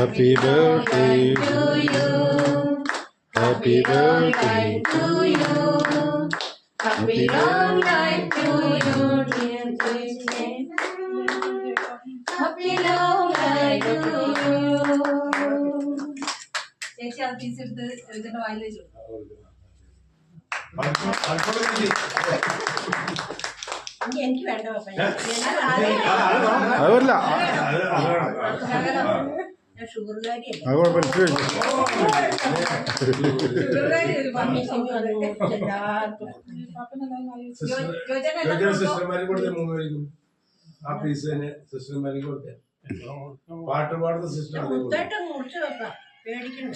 Happy birthday to you. Happy birthday to you. Happy long life to you, dear Christian. Happy long life to you. ചേച്ചി ആ piece എടുത്ത് ഇതിന്റെ വായിൽ വെച്ചു. എനിക്ക് വേണ്ട അതല്ല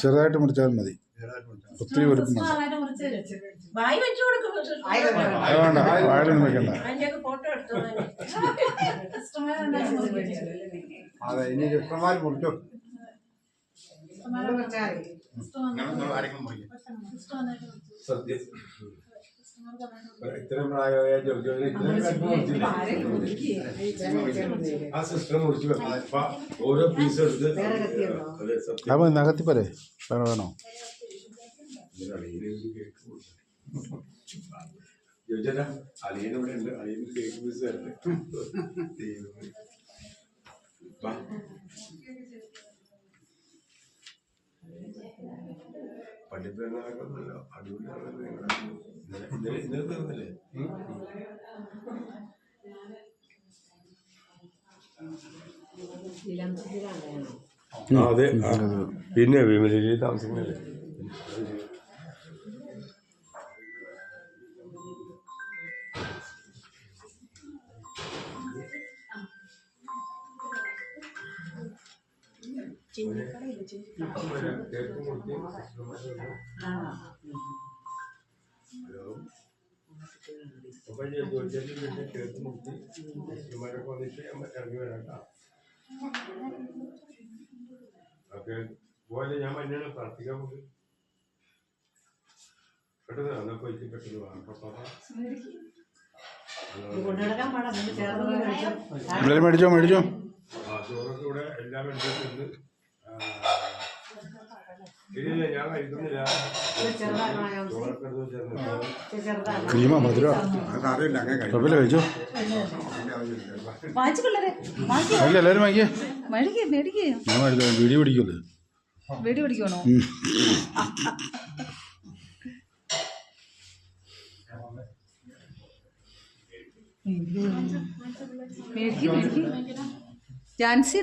ചെറുതായിട്ട് മുറിച്ചാൽ മതി. ഒത്തിരി വലുപ്പം വേണ്ട. വായിലൊന്നും വെക്കണ്ട. അതെ, ഇനി ഇഷ്ടമായി മുറിച്ചോ. ഇത്രയും പ്രായമായ ആ സിസ്റ്റർ മുറിച്ച് വെക്കാം. ഓരോ പീസ് എടുത്ത് അപ്പൊ നകത്തി പോരെ. വേണോ അളിയനിവിടെ ഉണ്ട്. അളിയന് കേക്ക് പീസ് തരട്ടെ. പള്ളിപ്പെരുന്നാളൊന്നുമല്ലോ, അടിപൊളിയാണല്ലേ. ഇന്നലെ തീർന്നില്ലേ? അതെ, പിന്നെ വിമലയിൽ താമസിക്കുന്നല്ലേ. പോലെ ഞാൻ മഞ്ഞാണ് പ്രാർത്ഥിക്കാൻ പോയി. പെട്ടെന്ന് അതൊക്കെ വെച്ച് പെട്ടെന്ന് മേടിച്ചോ മേടിച്ചോ. ആ ചോറൊക്കെ ഇവിടെ എല്ലാം മേടിച്ചിട്ടുണ്ട്. ഇല്ല, ഞാൻ കഴിക്കുന്നില്ല. ചോറൊക്കെ ക്രീമാ മധുര അറിയില്ല. അങ്ങനെ കഴിച്ചോ. എല്ലാവരും വാങ്ങിയേ. ഞാൻ മേടിച്ചോ. വീഡിയോ പിടിക്കുമല്ലോ. വീഡിയോ പിടിക്കണോ? ജാൻസി